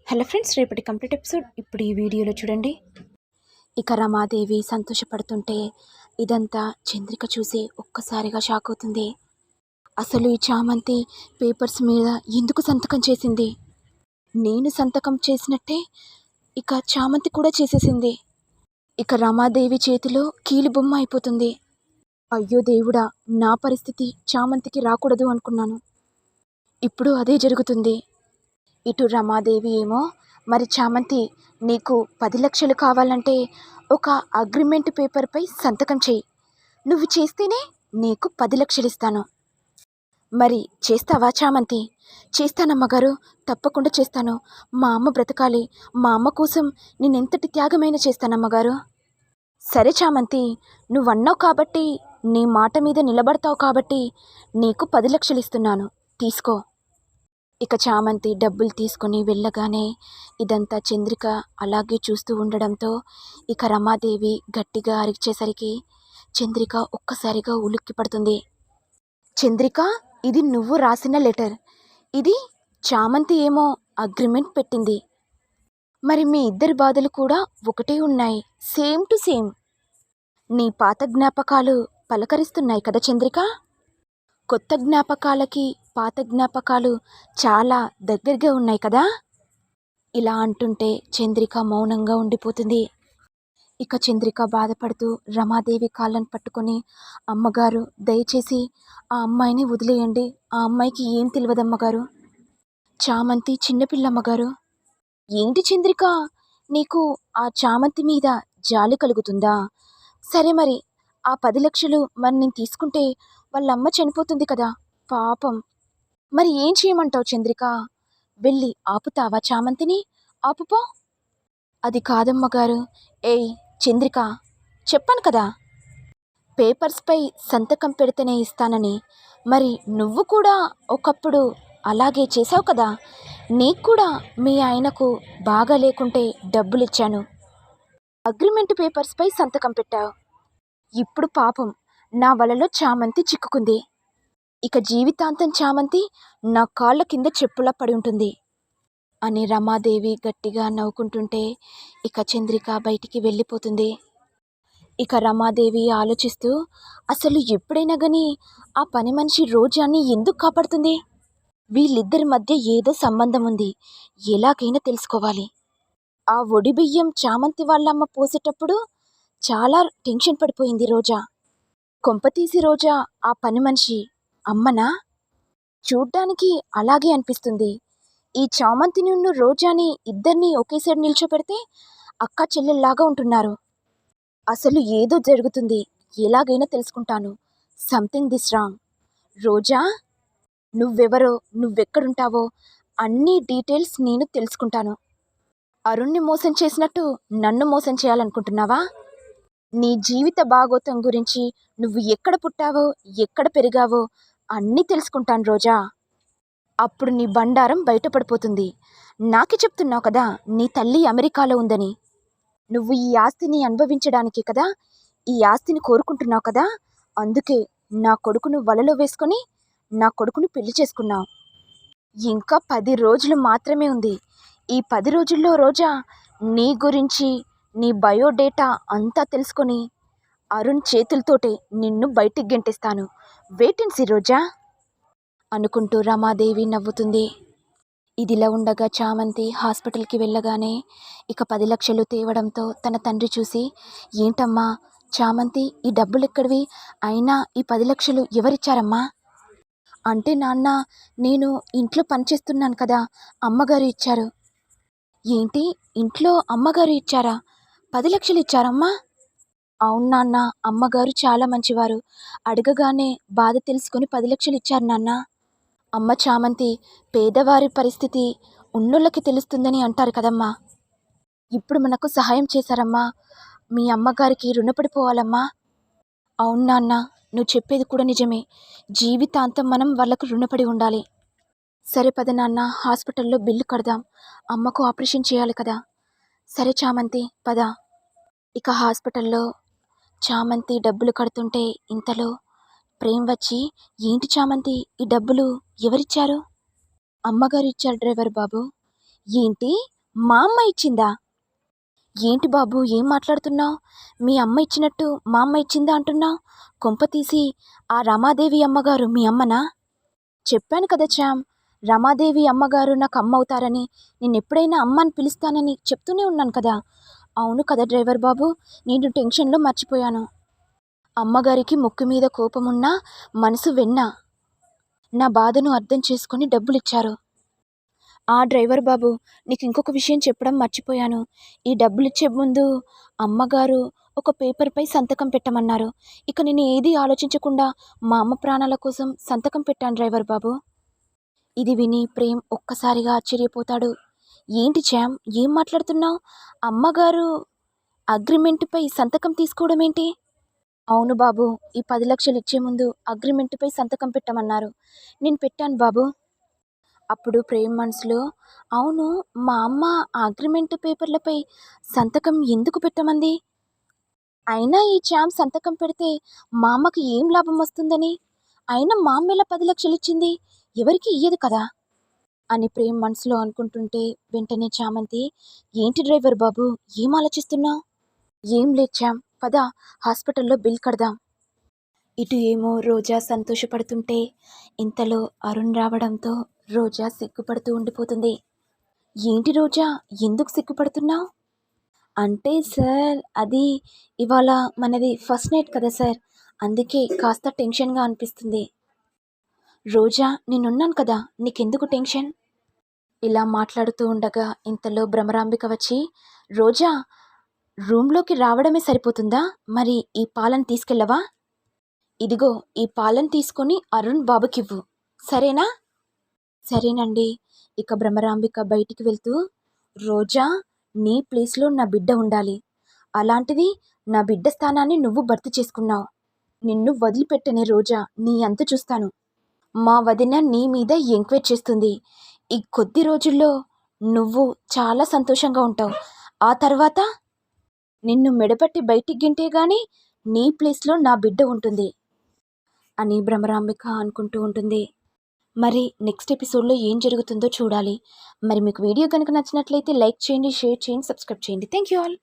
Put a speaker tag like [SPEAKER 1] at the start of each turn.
[SPEAKER 1] Hello friends, రేపటి complete episode ఇప్పుడు ఈ వీడియోలో చూడండి. ఇక రమాదేవి సంతోషపడుతుంటే ఇదంతా చంద్రిక చూసి ఒక్కసారిగా షాక్ అవుతుంది. అసలు ఈ చామంతి పేపర్స్ మీద ఎందుకు సంతకం చేసింది? నేను సంతకం చేసినట్టే ఇక చామంతి కూడా చేసేసింది. ఇక రమాదేవి చేతిలో కీలుబొమ్మ అయిపోతుంది. అయ్యో దేవుడా, నా పరిస్థితి చామంతికి రాకూడదు అనుకున్నాను. ఇప్పుడు అదే జరుగుతుంది. ఇటు రమాదేవి ఏమో, మరి చామంతి, నీకు 10 లక్షలు కావాలంటే ఒక అగ్రిమెంట్ పేపర్పై సంతకం చేయి. నువ్వు చేస్తేనే నీకు 10 లక్షలు ఇస్తాను. మరి చేస్తావా చామంతి? చేస్తానమ్మగారు, తప్పకుండా చేస్తాను. మా అమ్మ బ్రతకాలి. మా అమ్మ కోసం నేనెంతటి త్యాగమైనా చేస్తానమ్మగారు. సరే చామంతి, నువ్వన్నావు కాబట్టి, నీ మాట మీద నిలబడతావు కాబట్టి నీకు 10 లక్షలు ఇస్తున్నాను, తీసుకో. ఇక చామంతి డబ్బులు తీసుకుని వెళ్ళగానే ఇదంతా చంద్రిక అలాగే చూస్తూ ఉండడంతో ఇక రమాదేవి గట్టిగా అరిచేసరికి చంద్రిక ఒక్కసారిగా ఉలిక్కి పడుతుంది. చంద్రిక, ఇది నువ్వు రాసిన లెటర్. ఇది చామంతి ఏమో అగ్రిమెంట్ పెట్టింది. మరి మీ ఇద్దరి బాధలు కూడా ఒకటే ఉన్నాయి, సేమ్ టు సేమ్. నీ పాత జ్ఞాపకాలు పలకరిస్తున్నాయి కదా చంద్రిక? కొత్త జ్ఞాపకాలకి పాత జ్ఞాపకాలు చాలా దగ్గరగా ఉన్నాయి కదా? ఇలా అంటుంటే చంద్రిక మౌనంగా ఉండిపోతుంది. ఇక చంద్రిక బాధపడుతూ రమాదేవి కాళ్ళను పట్టుకొని, అమ్మగారు దయచేసి ఆ అమ్మాయిని వదిలేయండి, ఆ అమ్మాయికి ఏం తెలియదమ్మగారు, చామంతి చిన్నపిల్లమ్మగారు. ఏంటి చంద్రిక, నీకు ఆ చామంతి మీద జాలి కలుగుతుందా? సరే మరి ఆ 10 లక్షలు మరి నేను తీసుకుంటే వాళ్ళమ్మ చనిపోతుంది కదా, పాపం. మరి ఏం చేయమంటావు చంద్రిక? వెళ్ళి ఆపుతావా చామంతిని? ఆపుపో. అది కాదమ్మగారు. ఏయ్ చంద్రిక, చెప్పాను కదా పేపర్స్పై సంతకం పెడితేనే ఇస్తానని. మరి నువ్వు కూడా ఒకప్పుడు అలాగే చేసావు కదా. నీకు కూడా మీ ఆయనకు బాగా లేకుంటే డబ్బులు ఇచ్చాను, అగ్రిమెంట్ పేపర్స్పై సంతకం పెట్టావు. ఇప్పుడు పాపం నా వలలో చామంతి చిక్కుకుంది. ఇక జీవితాంతం చామంతి నా కాళ్ళ కింద చెప్పులా పడి ఉంటుంది అని రమాదేవి గట్టిగా నవ్వుకుంటుంటే ఇక చంద్రిక బయటికి వెళ్ళిపోతుంది. ఇక రమాదేవి ఆలోచిస్తూ, అసలు ఎప్పుడైనా కానీ ఆ పని మనిషి రోజాని ఎందుకు కాపాడుతుంది? వీళ్ళిద్దరి మధ్య ఏదో సంబంధం ఉంది, ఎలాగైనా తెలుసుకోవాలి. ఆ ఒడి బియ్యం చామంతి వాళ్ళమ్మ పోసేటప్పుడు చాలా టెన్షన్ పడిపోయింది రోజా. కొంపతీసి రోజా ఆ పని మనిషి అమ్మనా? చూడ్డానికి అలాగే అనిపిస్తుంది. ఈ చామంతిని రోజాని ఇద్దరిని ఒకేసారి నిల్చోపెడితే అక్క చెల్లెల్లాగా ఉంటున్నారు. అసలు ఏదో జరుగుతుంది, ఎలాగైనా తెలుసుకుంటాను. Something this wrong. రోజా, నువ్వెవరో, నువ్వెక్కడుంటావో అన్ని డీటెయిల్స్ నేను తెలుసుకుంటాను. అరుణ్ణి మోసం చేసినట్టు నన్ను మోసం చేయాలనుకుంటున్నావా? నీ జీవిత భాగోతం గురించి, నువ్వు ఎక్కడ పుట్టావో ఎక్కడ పెరిగావో అన్నీ తెలుసుకుంటాను రోజా. అప్పుడు నీ బండారం బయటపడిపోతుంది. నాకే చెప్తున్నావు కదా నీ తల్లి అమెరికాలో ఉందని. నువ్వు ఈ ఆస్తిని అనుభవించడానికి కదా ఈ ఆస్తిని కోరుకుంటున్నావు కదా, అందుకే నా కొడుకును వలలో వేసుకొని నా కొడుకును పెళ్లి చేసుకున్నావు. ఇంకా 10 రోజులు మాత్రమే ఉంది. ఈ 10 రోజుల్లో రోజా నీ గురించి, నీ బయోడేటా అంతా తెలుసుకొని అరుణ్ చేతులతోటే నిన్ను బయటికి గెంటేస్తాను. వెయిట్ అండ్ సీ రోజా అనుకుంటూ రమాదేవి నవ్వుతుంది. ఇదిలా ఉండగా చామంతి హాస్పిటల్కి వెళ్ళగానే ఇక 10 లక్షలు తేవడంతో తన తండ్రి చూసి, ఏంటమ్మా చామంతి, ఈ డబ్బులు ఎక్కడివి? అయినా ఈ 10 లక్షలు ఎవరిచ్చారమ్మా? అంటే నాన్న, నేను ఇంట్లో పనిచేస్తున్నాను కదా, అమ్మగారు ఇచ్చారు. ఏంటి, ఇంట్లో అమ్మగారు ఇచ్చారా? 10 లక్షలు ఇచ్చారమ్మా? అవును నాన్న, అమ్మగారు చాలా మంచివారు. అడగగానే బాధ తెలుసుకొని 10 లక్షలు ఇచ్చారు నాన్న. అమ్మ చామంతి, పేదవారి పరిస్థితి ఉన్నోళ్ళకి తెలుస్తుందని అంటారు కదమ్మా. ఇప్పుడు మనకు సహాయం చేశారమ్మా, మీ అమ్మగారికి రుణపడిపోవాలమ్మా. అవును నాన్న, నువ్వు చెప్పేది కూడా నిజమే. జీవితాంతం మనం వాళ్ళకు రుణపడి ఉండాలి. సరే పద నాన్న, హాస్పిటల్లో బిల్లు కడదాం, అమ్మకు ఆపరేషన్ చేయాలి కదా. సరే చామంతి, పద. ఇక హాస్పిటల్లో చామంతి డబ్బులు కడుతుంటే ఇంతలో ప్రేమ్ వచ్చి, ఏంటి చామంతి, ఈ డబ్బులు ఎవరిచ్చారు? అమ్మగారు ఇచ్చారు డ్రైవర్ బాబు. ఏంటి, మా అమ్మ ఇచ్చిందా? ఏంటి బాబు ఏం మాట్లాడుతున్నావు? మీ అమ్మ ఇచ్చినట్టు మా అమ్మ ఇచ్చిందా అంటున్నావు? కొంప తీసి ఆ రమాదేవి అమ్మగారు మీ అమ్మనా? చెప్పాను కదా శ్యామ్, రమాదేవి అమ్మగారు నాకు అమ్మ అవుతారని, నేనెప్పుడైనా అమ్మ అని పిలుస్తానని చెప్తూనే ఉన్నాను కదా. అవును కదా డ్రైవర్ బాబు, నేను టెన్షన్లో మర్చిపోయాను. అమ్మగారికి ముక్కు మీద కోపమున్నా మనసు వెన్న. నా బాధను అర్థం చేసుకొని డబ్బులిచ్చారు. ఆ డ్రైవర్ బాబు, నీకు ఇంకొక విషయం చెప్పడం మర్చిపోయాను. ఈ డబ్బులిచ్చే ముందు అమ్మగారు ఒక పేపర్పై సంతకం పెట్టమన్నారు. ఇక నేను ఏది ఆలోచించకుండా మా అమ్మ ప్రాణాల కోసం సంతకం పెట్టాను డ్రైవర్ బాబు. ఇది విని ప్రేమ్ ఒక్కసారిగా ఆశ్చర్యపోతాడు. ఏంటి శ్యామ్, ఏం మాట్లాడుతున్నావు? అమ్మగారు అగ్రిమెంటుపై సంతకం తీసుకోవడం ఏంటి? అవును బాబు, ఈ 10 లక్షలు ఇచ్చే ముందు అగ్రిమెంటుపై సంతకం పెట్టమన్నారు. నేను పెట్టాను బాబు. అప్పుడు ప్రేమ్ మనసులో, అవును, మా అమ్మ ఆ అగ్రిమెంట్ పేపర్లపై సంతకం ఎందుకు పెట్టమంది? అయినా ఈ శ్యామ్ సంతకం పెడితే మా అమ్మకి ఏం లాభం వస్తుందని? అయినా మా అమ్మ ఎలా 10 లక్షలు ఇచ్చింది? ఎవరికి ఇయ్యదు కదా అని ప్రేమ్ మనసులో అనుకుంటుంటే వెంటనే చామంతి, ఏంటి డ్రైవర్ బాబు, ఏం ఆలోచిస్తున్నావు? ఏం లేదు శ్యామ్, పద హాస్పిటల్లో బిల్ కడదాం. ఇటు ఏమో రోజా సంతోషపడుతుంటే ఇంతలో అరుణ్ రావడంతో రోజా సిగ్గుపడుతూ ఉండిపోతుంది. ఏంటి రోజా, ఎందుకు సిగ్గుపడుతున్నావు? అంటే సార్, అది ఇవాళ మనది ఫస్ట్ నైట్ కదా సార్, అందుకే కాస్త టెన్షన్గా అనిపిస్తుంది. రోజా, నేనున్నాను కదా, నీకెందుకు టెన్షన్? ఇలా మాట్లాడుతూ ఉండగా ఇంతలో భ్రమరాంబిక వచ్చి, రోజా, రూమ్లోకి రావడమే సరిపోతుందా? మరి ఈ పాలను తీసుకెళ్ళవా? ఇదిగో ఈ పాలను తీసుకొని అరుణ్ బాబుకివ్వు, సరేనా? సరేనండి. ఇక భ్రమరాంబిక బయటికి వెళ్తూ, రోజా, నీ ప్లేస్లో నా బిడ్డ ఉండాలి. అలాంటిది నా బిడ్డ స్థానాన్ని నువ్వు భర్తీ చేసుకున్నావు. నిన్ను వదిలిపెట్టనే రోజా, నీ అంతు చూస్తాను. మా వదిన నీ మీద ఎంక్వైరీ చేస్తుంది. ఈ కొద్ది రోజుల్లో నువ్వు చాలా సంతోషంగా ఉంటావు. ఆ తర్వాత నిన్ను మెడపట్టి బయటికి గింటే గాని నీ ప్లేస్లో నా బిడ్డ ఉంటుంది అని భ్రమరాంబిక అనుకుంటూ ఉంటుంది. మరి నెక్స్ట్ ఎపిసోడ్లో ఏం జరుగుతుందో చూడాలి. మరి మీకు వీడియో కనుక నచ్చినట్లయితే లైక్ చేయండి, షేర్ చేయండి, సబ్స్క్రైబ్ చేయండి. Thank you all.